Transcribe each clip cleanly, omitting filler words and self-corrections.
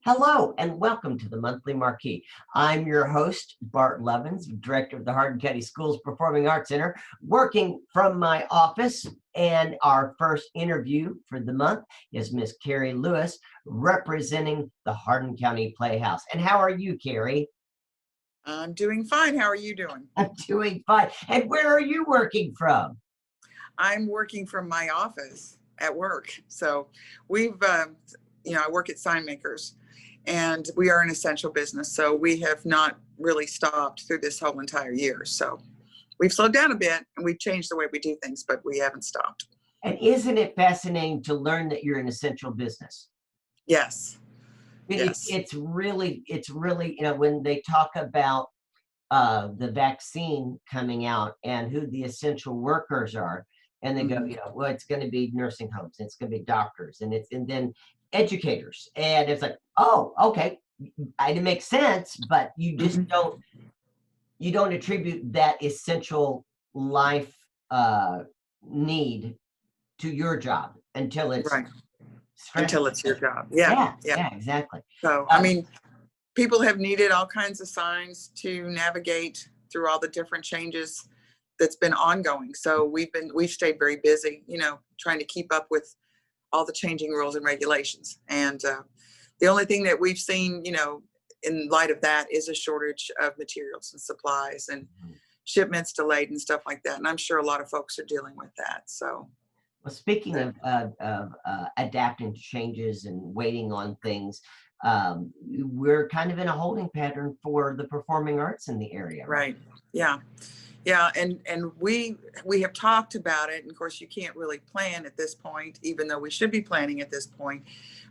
Hello and welcome to the Monthly Marquee. I'm your host, Bart Levins, Director of the Hardin County Schools Performing Arts Center, working from my office. And our first interview for the month is Miss Carrie Lewis, representing the Hardin County Playhouse. And how are you, Carrie? I'm doing fine. How are you doing? I'm doing fine. And where are you working from? I'm working from my office at work. So we've, I work at Sign Makers, and we are an essential business. So we have not really stopped through this whole entire year. So we've slowed down a bit and we've changed the way we do things, but we haven't stopped. And isn't it fascinating to learn that you're an essential business? Yes. Yes. It's really, when they talk about the vaccine coming out and who the essential workers are, and they go, well, it's going to be nursing homes, it's going to be doctors, and then educators, and it's like, oh, okay, it makes sense, but you just don't attribute that essential life need to your job until it's right. stressful. Until it's your job. Yeah, exactly. So people have needed all kinds of signs to navigate through all the different changes that's been ongoing. So we've stayed very busy, trying to keep up with all the changing rules and regulations. And the only thing that we've seen, in light of that, is a shortage of materials and supplies and shipments delayed and stuff like that. And I'm sure a lot of folks are dealing with that. So, well, speaking of adapting to changes and waiting on things, we're kind of in a holding pattern for the performing arts in the area. Right. Yeah. And we have talked about it. And of course, you can't really plan at this point, even though we should be planning at this point.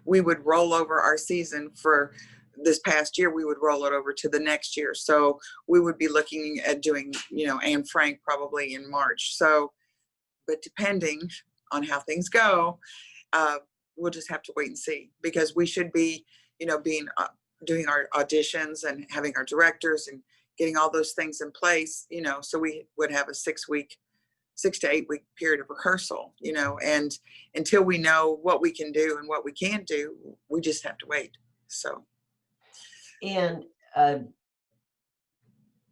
We would roll over our season for this past year. We would roll it over to the next year. So we would be looking at doing, Anne Frank probably in March. So, but depending on how things go, we'll just have to wait and see, because we should be, doing our auditions and having our directors and getting all those things in place, so we would have a 6 to 8 week period of rehearsal, and until we know what we can do and what we can't do, we just have to wait. So. And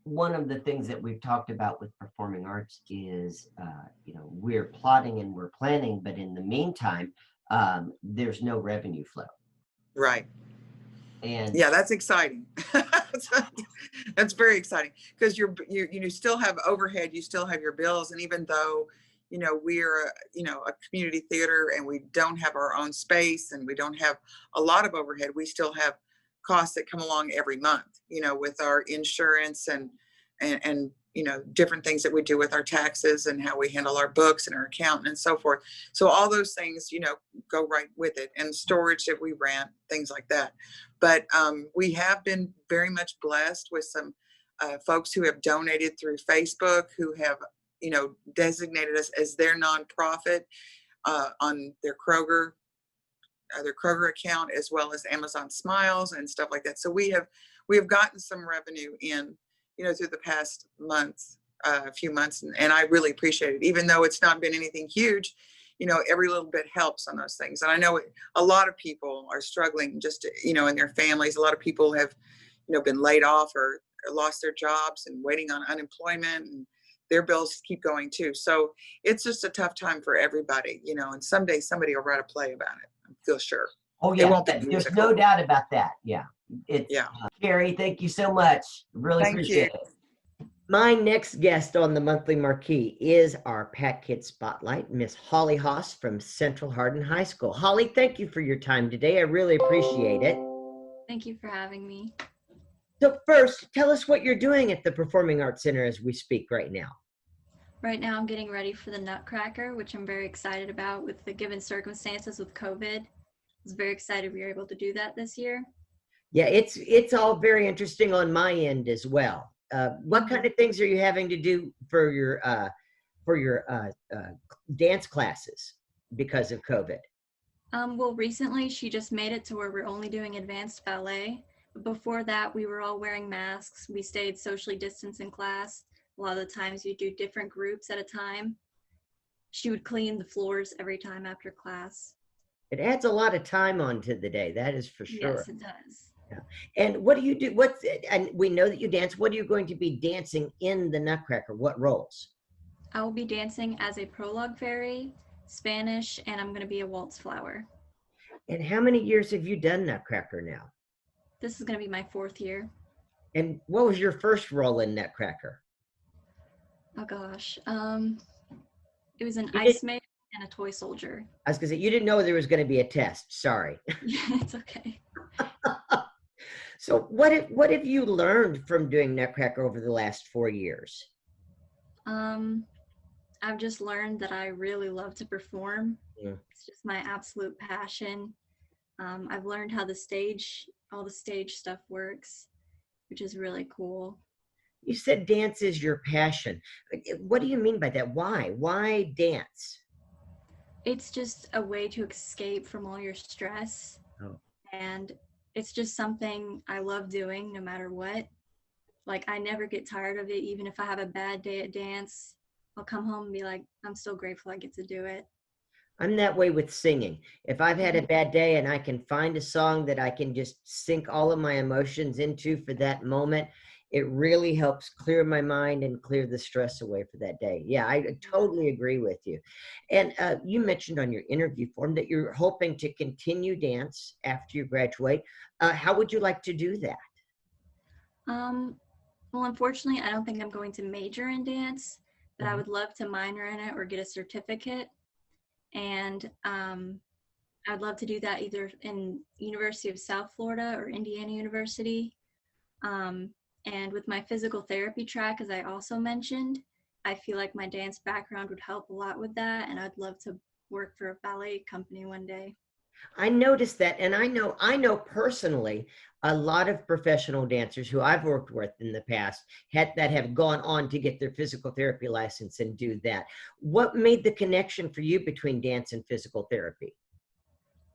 one of the things that we've talked about with performing arts is, we're plotting and we're planning, but in the meantime, there's no revenue flow. Right. And yeah, that's exciting. That's very exciting, because you still have overhead, you still have your bills. And even though, we're a community theater and we don't have our own space and we don't have a lot of overhead, we still have costs that come along every month, with our insurance and different things that we do with our taxes and how we handle our books and our accountant and so forth. So all those things, go right with it, and storage that we rent, things like that. But we have been very much blessed with some folks who have donated through Facebook, who have, designated us as their nonprofit on their Kroger account, as well as Amazon Smiles and stuff like that. So we have gotten some revenue in, through the past few months, and I really appreciate it. Even though it's not been anything huge, every little bit helps on those things. And I know a lot of people are struggling just, in their families. A lot of people have, been laid off or lost their jobs and waiting on unemployment, and their bills keep going too. So it's just a tough time for everybody, and someday somebody will write a play about it. I feel sure. Oh yeah, there's no doubt about that. Yeah. Carrie, thank you so much. Really appreciate it. My next guest on the Monthly Marquee is our Pat Kid Spotlight, Miss Holly Haas from Central Hardin High School. Holly, thank you for your time today. I really appreciate it. Thank you for having me. So first, tell us what you're doing at the Performing Arts Center as we speak right now. Right now, I'm getting ready for the Nutcracker, which I'm very excited about with the given circumstances with COVID. I was very excited we were able to do that this year. Yeah, it's all very interesting on my end as well. What kind of things are you having to do for your dance classes because of COVID? Well, recently she just made it to where we're only doing advanced ballet. But before that, we were all wearing masks. We stayed socially distanced in class. A lot of the times you do different groups at a time. She would clean the floors every time after class. It adds a lot of time onto the day. That is for sure. Yes, it does. Yeah. And what do you do? And we know that you dance. What are you going to be dancing in the Nutcracker? What roles? I will be dancing as a prologue fairy, Spanish, and I'm going to be a waltz flower. And how many years have you done Nutcracker now? This is going to be my 4th year. And what was your first role in Nutcracker? Oh gosh. It was an You ice maid and a toy soldier. I was going to say, you didn't know there was going to be a test. Sorry. Yeah, it's okay. So what have you learned from doing Nutcracker over the last 4 years? I've just learned that I really love to perform. Yeah. It's just my absolute passion. I've learned how all the stage stuff works, which is really cool. You said dance is your passion. What do you mean by that? Why? Why dance? It's just a way to escape from all your stress. Oh. And it's just something I love doing no matter what. Like, I never get tired of it. Even if I have a bad day at dance, I'll come home and be like, I'm still grateful I get to do it. I'm that way with singing. If I've had a bad day and I can find a song that I can just sink all of my emotions into for that moment, it really helps clear my mind and clear the stress away for that day. Yeah, I totally agree with you. And you mentioned on your interview form that you're hoping to continue dance after you graduate. How would you like to do that? Well, unfortunately, I don't think I'm going to major in dance, but I would love to minor in it or get a certificate. And I'd love to do that either in University of South Florida or Indiana University. And with my physical therapy track, as I also mentioned, I feel like my dance background would help a lot with that. And I'd love to work for a ballet company one day. I noticed that, and I know personally a lot of professional dancers who I've worked with in the past that have gone on to get their physical therapy license and do that. What made the connection for you between dance and physical therapy?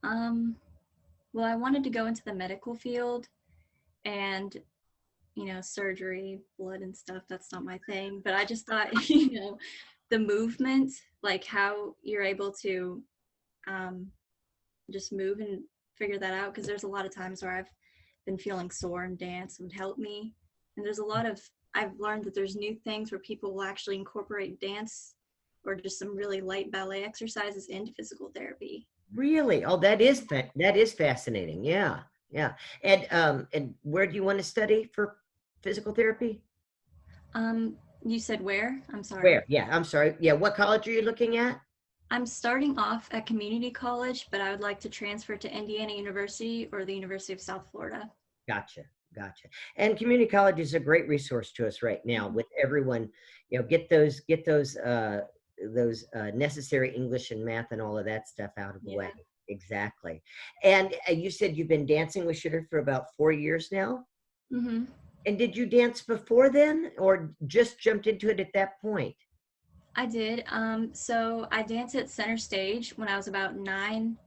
Well, I wanted to go into the medical field, and surgery, blood and stuff, that's not my thing. But I just thought, the movement, like how you're able to just move and figure that out. Because there's a lot of times where I've been feeling sore, and dance would help me. And I've learned that there's new things where people will actually incorporate dance or just some really light ballet exercises into physical therapy. Really? Oh, that is fascinating. Yeah. Yeah. And where do you want to study for physical therapy? You said where? I'm sorry. Where? Yeah, I'm sorry. Yeah, what college are you looking at? I'm starting off at community college, but I would like to transfer to Indiana University or the University of South Florida. Gotcha. And community college is a great resource to us right now with everyone, get those necessary English and math and all of that stuff out of the way. Exactly. And you said you've been dancing with Sugar for about 4 years now? Mm-hmm. And did you dance before then or just jumped into it at that point? I did. So I danced at Center Stage when I was about 9.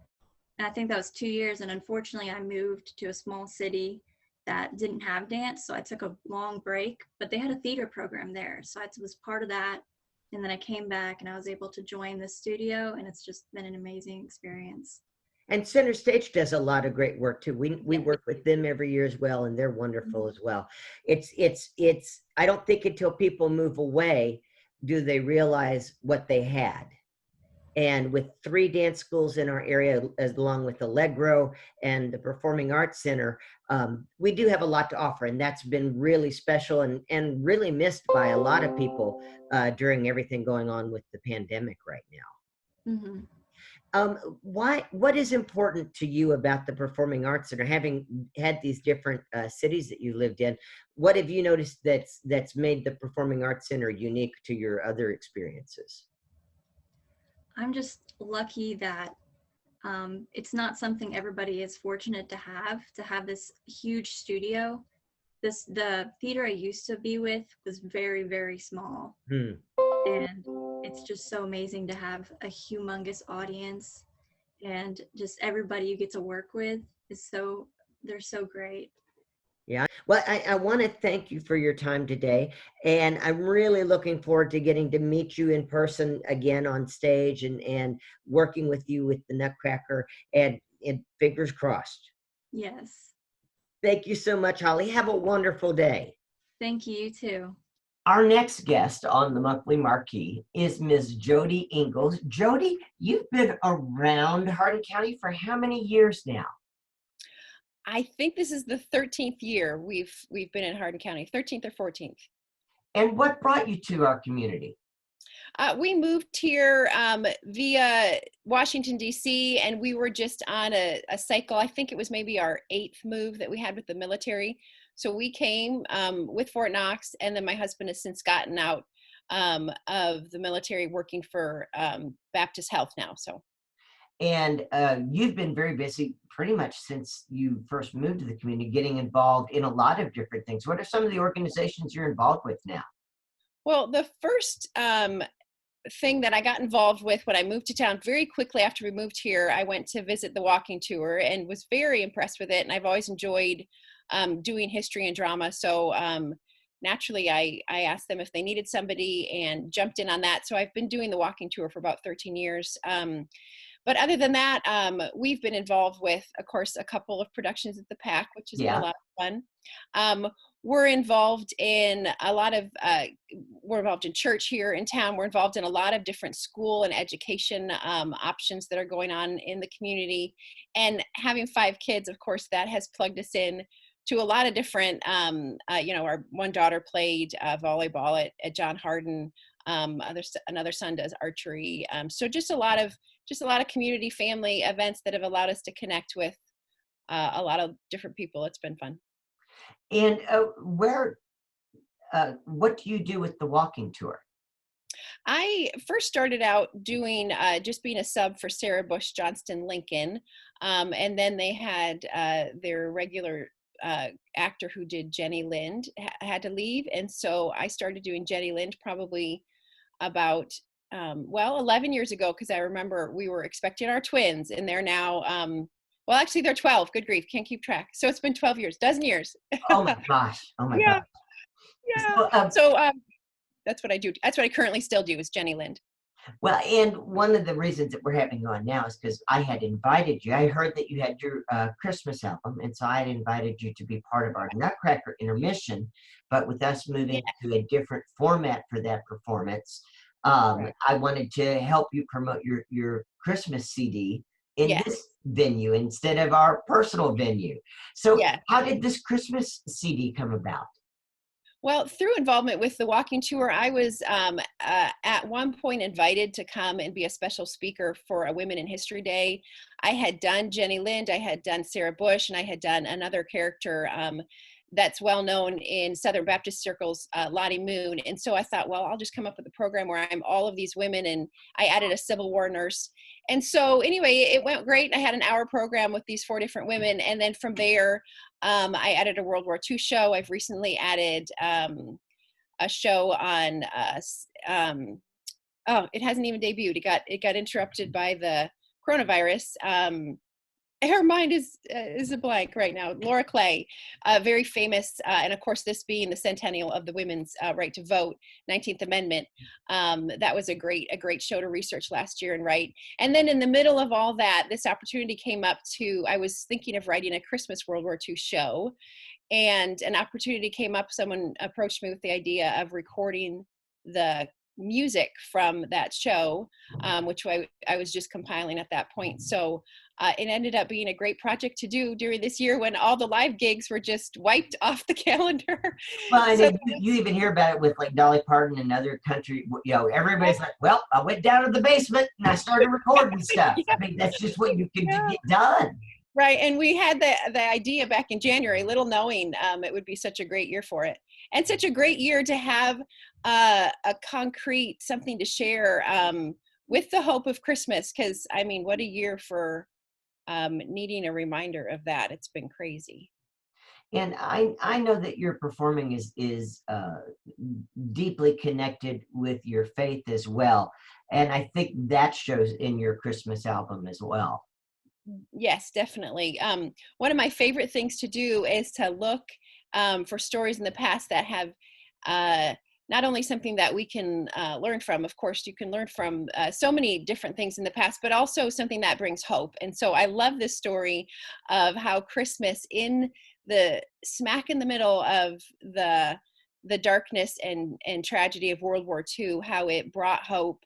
And I think that was 2 years. And unfortunately, I moved to a small city that didn't have dance. So I took a long break, but they had a theater program there. So I was part of that. And then I came back and I was able to join the studio. And it's just been an amazing experience. And Center Stage does a lot of great work too. We work with them every year as well, and they're wonderful as well. It's I don't think until people move away do they realize what they had. And with 3 dance schools in our area, along with Allegro and the Performing Arts Center, we do have a lot to offer, and that's been really special and really missed by a lot of people during everything going on with the pandemic right now. Mm-hmm. What is important to you about the Performing Arts Center? Having had these different cities that you lived in, what have you noticed that's made the Performing Arts Center unique to your other experiences? I'm just lucky that it's not something everybody is fortunate to have this huge studio. The theater I used to be with was very, very small. And it's just so amazing to have a humongous audience, and just everybody you get to work with they're so great. Yeah. Well, I want to thank you for your time today. And I'm really looking forward to getting to meet you in person again on stage and working with you with the Nutcracker and fingers crossed. Yes. Thank you so much, Holly. Have a wonderful day. Thank you, you too. Our next guest on the monthly Marquee is Ms. Jody Ingles. Jody, you've been around Hardin County for how many years now? I think this is the 13th year we've been in Hardin County, 13th or 14th. And what brought you to our community? We moved here via Washington, D.C., and we were just on a cycle. I think it was maybe our 8th move that we had with the military. So we came with Fort Knox, and then my husband has since gotten out of the military working for Baptist Health now. So. And you've been very busy pretty much since you first moved to the community, getting involved in a lot of different things. What are some of the organizations you're involved with now? Well, the first thing that I got involved with when I moved to town, very quickly after we moved here, I went to visit the walking tour and was very impressed with it. And I've always enjoyed doing history and drama. So naturally, I asked them if they needed somebody and jumped in on that. So I've been doing the walking tour for about 13 years. But other than that, we've been involved with, of course, a couple of productions at the PAC, which has been a lot of fun. We're involved in a lot of, we're involved in church here in town. We're involved in a lot of different school and education options that are going on in the community. And having 5 kids, of course, that has plugged us in to a lot of different, our one daughter played volleyball at John Hardin. Another son does archery. So just a lot of community family events that have allowed us to connect with a lot of different people. It's been fun. And what do you do with the walking tour? I first started out doing just being a sub for Sarah Bush Johnston Lincoln. And then they had their regular actor who did Jenny Lind had to leave. And so I started doing Jenny Lind probably about 11 years ago, because I remember we were expecting our twins, and they're now well, actually they're 12. Good grief, can't keep track. So it's been 12 years, dozen years. Oh my gosh. Oh my gosh. Yeah. So that's what I do. That's what I currently still do, is Jenny Lind. Well, and one of the reasons that we're having you on now is because I had invited you. I heard that you had your Christmas album, and so I had invited you to be part of our Nutcracker intermission. But with us moving to a different format for that performance, I wanted to help you promote your Christmas CD in this venue instead of our personal venue. So how did this Christmas CD come about? Well, through involvement with the walking tour, I was at one point invited to come and be a special speaker for a Women in History Day. I had done Jenny Lind, I had done Sarah Bush, and I had done another character that's well known in Southern Baptist circles, Lottie Moon. And so I thought, well, I'll just come up with a program where I'm all of these women, and I added a Civil War nurse. And so anyway, it went great. I had an hour program with these 4 different women. And then from there, I added a World War II show. I've recently added a show on, it hasn't even debuted. It got interrupted by the coronavirus. Her mind is a blank right now. Laura Clay, very famous, and of course, this being the centennial of the women's right to vote, 19th Amendment. That was a great show to research last year and write. And then in the middle of all that, this opportunity came up I was thinking of writing a Christmas World War II show, and an opportunity came up. Someone approached me with the idea of recording the music from that show, which I was just compiling at that point. So it ended up being a great project to do during this year when all the live gigs were just wiped off the calendar. Well, and you even hear about it with like Dolly Parton and other country, everybody's like, well, I went down to the basement and I started recording stuff. I mean, that's just what you can get done. Right. And we had the idea back in January, little knowing it would be such a great year for it. And such a great year to have a concrete something to share with the hope of Christmas. Because, I mean, what a year for needing a reminder of that. It's been crazy. And I know that your performing is deeply connected with your faith as well. And I think that shows in your Christmas album as well. Yes, definitely. One of my favorite things to do is to look for stories in the past that have not only something that we can learn from. Of course, you can learn from so many different things in the past, but also something that brings hope. And so I love this story of how Christmas, in the smack in the middle of the darkness and tragedy of World War II, how it brought hope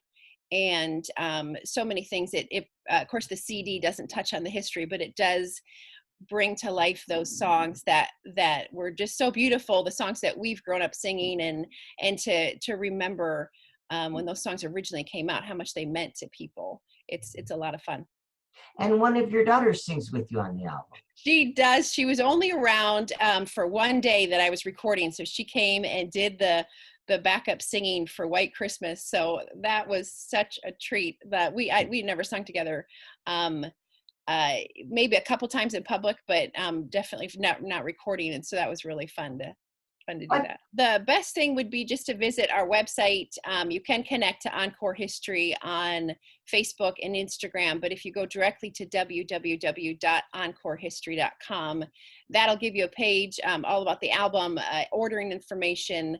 and so many things. It of course, the CD doesn't touch on the history, but it does bring to life those songs that were just so beautiful, the songs that we've grown up singing, and to remember when those songs originally came out, how much they meant to people. It's a lot of fun. And one of your daughters sings with you on the album. She does. She was only around for one day that I was recording, so she came and did the backup singing for White Christmas. So that was such a treat. That we never sung together. Maybe a couple times in public, but definitely not recording. And so that was really fun to do that. The best thing would be just to visit our website. You can connect to Encore History on Facebook and Instagram, but if you go directly to www.encorehistory.com, that'll give you a page all about the album, ordering information,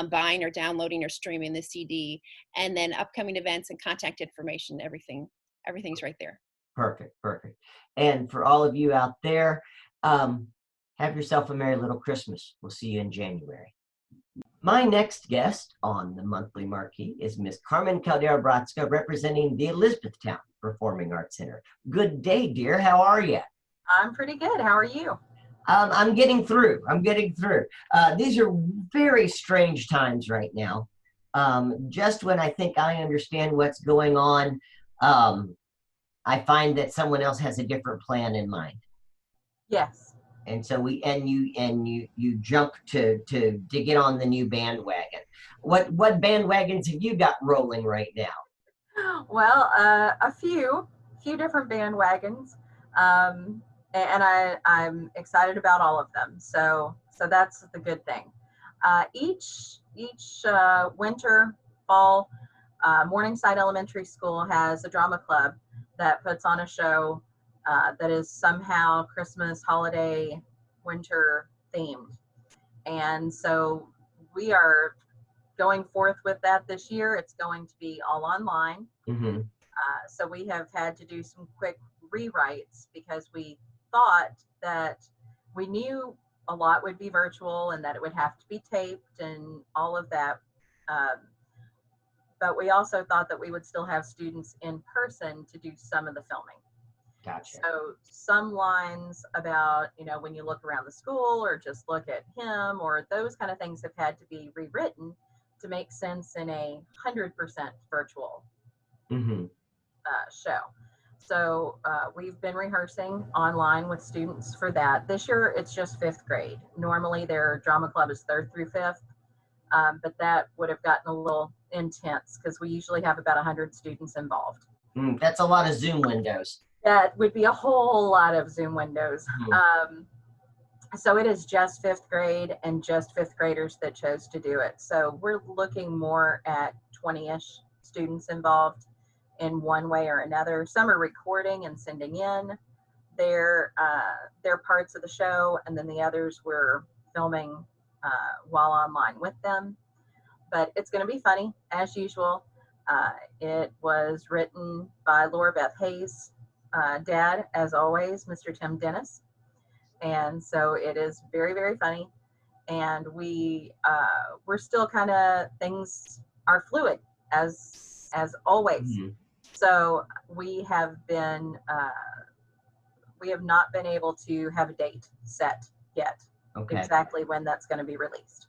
buying or downloading or streaming the CD, and then upcoming events and contact information. Everything's right there. Perfect. And for all of you out there, have yourself a merry little Christmas. We'll see you in January. My next guest on the monthly Marquee is Miss Carmen Caldera Brotzka, representing the Elizabethtown Performing Arts Center. Good day, dear. How are you? I'm pretty good. How are you? I'm getting through. These are very strange times right now. Just when I think I understand what's going on, I find that someone else has a different plan in mind. Yes. And so you jump to get on the new bandwagon. What bandwagons have you got rolling right now? Well, a few different bandwagons, and I'm excited about all of them. So that's the good thing. Each winter, fall, Morningside Elementary School has a drama club that puts on a show that is somehow Christmas, holiday, winter themed. And so we are going forth with that this year. It's going to be all online. Mm-hmm. So we have had to do some quick rewrites because we thought that we knew a lot would be virtual and that it would have to be taped and all of that. But we also thought that we would still have students in person to do some of the filming. Gotcha. So some lines about, when you look around the school or just look at him or those kind of things have had to be rewritten to make sense in a 100% virtual show. So we've been rehearsing online with students for that. This year it's just 5th grade. Normally their drama club is 3rd through 5th, but that would have gotten a little intense because we usually have about 100 students involved. That's a lot of Zoom windows. That would be a whole lot of Zoom windows. So it is just 5th grade and just 5th graders that chose to do it. So we're looking more at 20-ish students involved in one way or another. Some are recording and sending in their parts of the show, and then the others we're filming while online with them. But it's going to be funny, as usual. It was written by Laura Beth Hayes' dad, as always, Mr. Tim Dennis. And so it is very, very funny. And we're still kind of, things are fluid as always. So we have not been able to have a date set yet. Okay. Exactly when that's going to be released.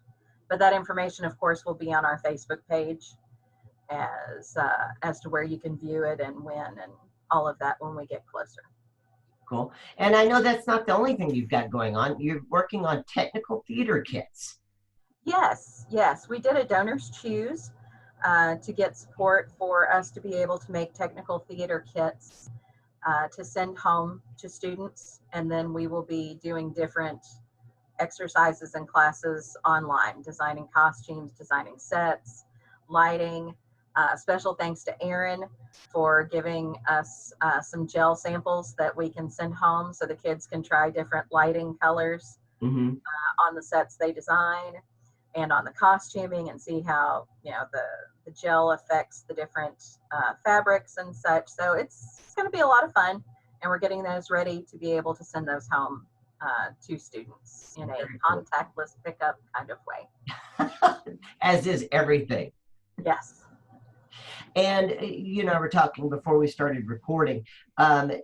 But that information, of course, will be on our Facebook page as to where you can view it and when and all of that when we get closer. Cool. And I know that's not the only thing you've got going on. You're working on technical theater kits. Yes. We did a Donors Choose to get support for us to be able to make technical theater kits to send home to students. And then we will be doing different exercises and classes online, designing costumes, designing sets, lighting. Special thanks to Erin for giving us some gel samples that we can send home so the kids can try different lighting colors on the sets they design and on the costuming, and see how, you know, the gel affects the different fabrics and such. So it's going to be a lot of fun, and we're getting those ready to be able to send those home to students in a contactless pickup kind of way. As is everything. Yes. And you and I were talking before we started recording, and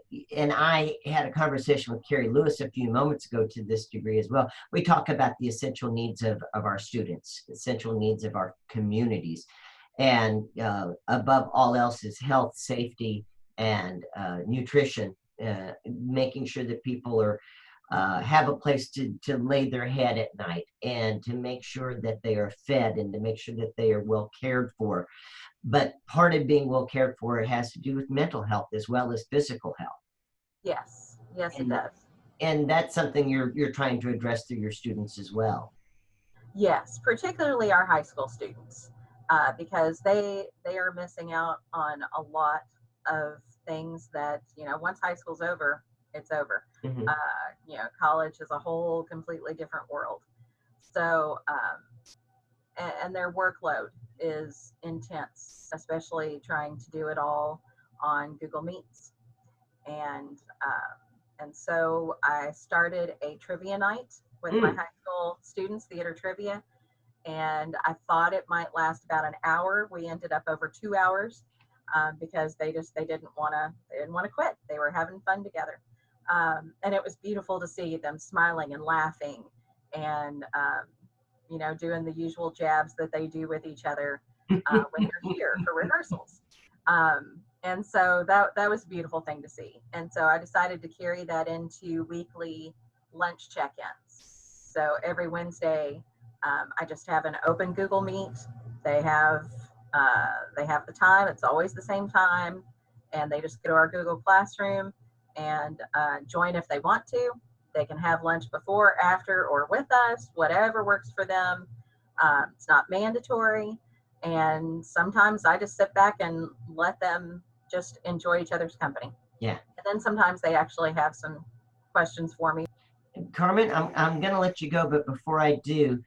I had a conversation with Carrie Lewis a few moments ago to this degree as well. We talk about the essential needs of our students, essential needs of our communities, and above all else is health, safety, and nutrition, making sure that people are have a place to lay their head at night, and to make sure that they are fed, and to make sure that they are well cared for. But part of being well cared for, it has to do with mental health as well as physical health. Yes. Yes, it does. And that's something you're trying to address through your students as well. Yes, particularly our high school students, because they are missing out on a lot of things that, you know, once high school's over, it's over. You know, college is a whole completely different world. So, and their workload is intense, especially trying to do it all on Google Meets. And so I started a trivia night with my high school students, theater trivia, and I thought it might last about an hour. We ended up over 2 hours because they didn't want to quit. They were having fun together, and it was beautiful to see them smiling and laughing, and you know, doing the usual jabs that they do with each other when they're here for rehearsals. And so that was a beautiful thing to see. And so I decided to carry that into weekly lunch check-ins. So every Wednesday, I just have an open Google Meet. They have the time. It's always the same time, and they just go to our Google Classroom and join if they want to. They can have lunch before, after, or with us, whatever works for them. It's not mandatory. And sometimes I just sit back and let them just enjoy each other's company. Yeah. And then sometimes they actually have some questions for me. Carmen, I'm going to let you go, but before I do,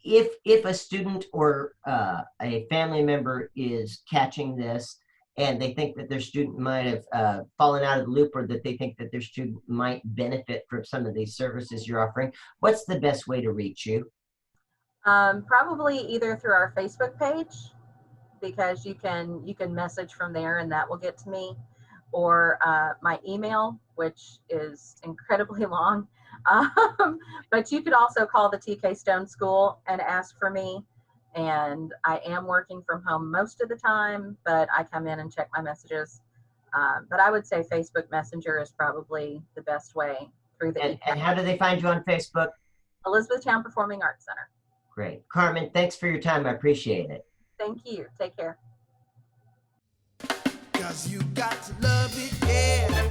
if a student or a family member is catching this and they think that their student might have fallen out of the loop, or that they think that their student might benefit from some of these services you're offering, what's the best way to reach you? Probably either through our Facebook page, because you can message from there and that will get to me, or my email, which is incredibly long. But you could also call the TK Stone School and ask for me. And I am working from home most of the time, but I come in and check my messages. But I would say Facebook Messenger is probably the best way through the. And how do they find you on Facebook? Elizabethtown Performing Arts Center. Great. Carmen, thanks for your time. I appreciate it. Thank you. Take care. 'Cause you got to love it, yeah.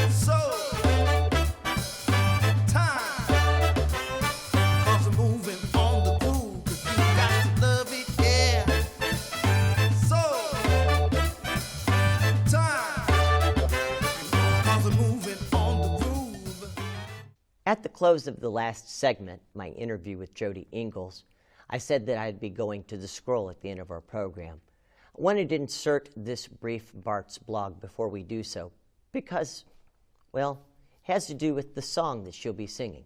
So, time. 'Cause I'm moving on the groove. 'Cause you got to love it, yeah. So, time. 'Cause I'm moving on the groove. At the close of the last segment, my interview with Jody Ingles, I said that I'd be going to the scroll at the end of our program. I wanted to insert this brief Barbs Blog before we do so because, well, it has to do with the song that she'll be singing.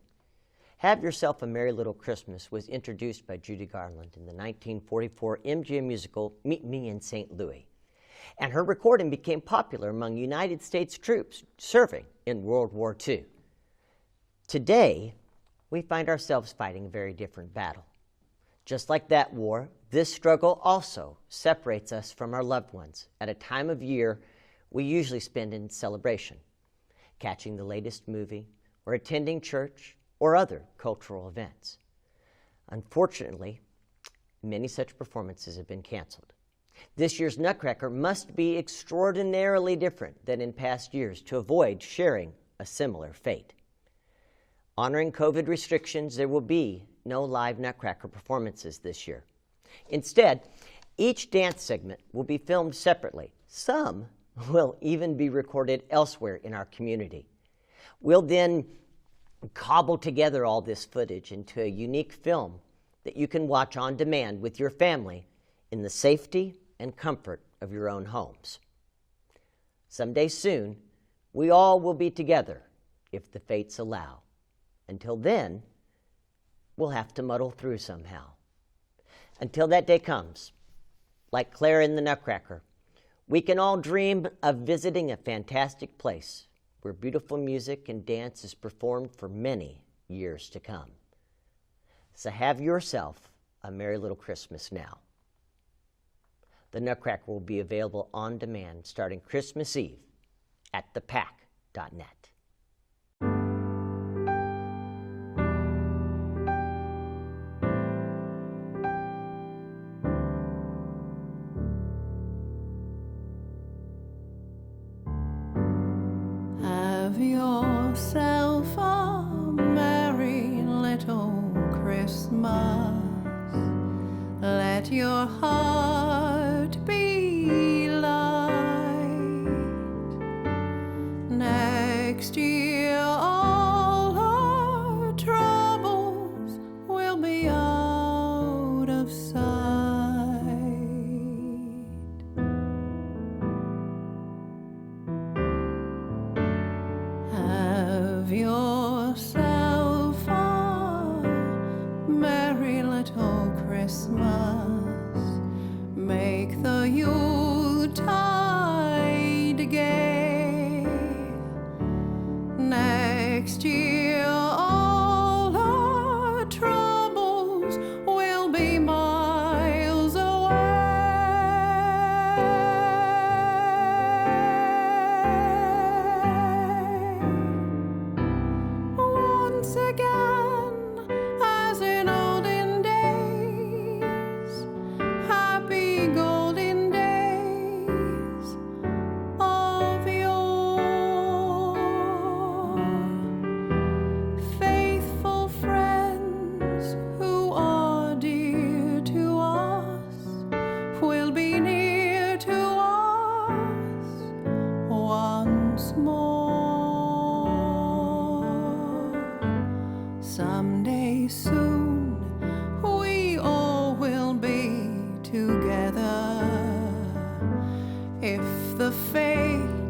Have Yourself a Merry Little Christmas was introduced by Judy Garland in the 1944 MGM musical Meet Me in St. Louis. And her recording became popular among United States troops serving in World War II. Today, we find ourselves fighting a very different battle. Just like that war, this struggle also separates us from our loved ones at a time of year we usually spend in celebration, catching the latest movie, or attending church or other cultural events. Unfortunately, many such performances have been canceled. This year's Nutcracker must be extraordinarily different than in past years to avoid sharing a similar fate. Honoring COVID restrictions, there will be no live Nutcracker performances this year. Instead, each dance segment will be filmed separately. Some will even be recorded elsewhere in our community. We'll then cobble together all this footage into a unique film that you can watch on demand with your family in the safety and comfort of your own homes. Someday soon, we all will be together if the fates allow. Until then, we'll have to muddle through somehow. Until that day comes, like Claire in the Nutcracker, we can all dream of visiting a fantastic place where beautiful music and dance is performed for many years to come. So have yourself a merry little Christmas now. The Nutcracker will be available on demand starting Christmas Eve at thepack.net. Have yourself a merry little Christmas. Let your heart be light. Next year all our troubles will be out of sight. Have yourself a merry little Christmas. Make the Yuletide gay. Next year all our troubles will be miles away. Once again, as in olden days, happy golden days of yore. Faithful friends who are dear to us will be near to us once more. Someday soon we all will be together if the fate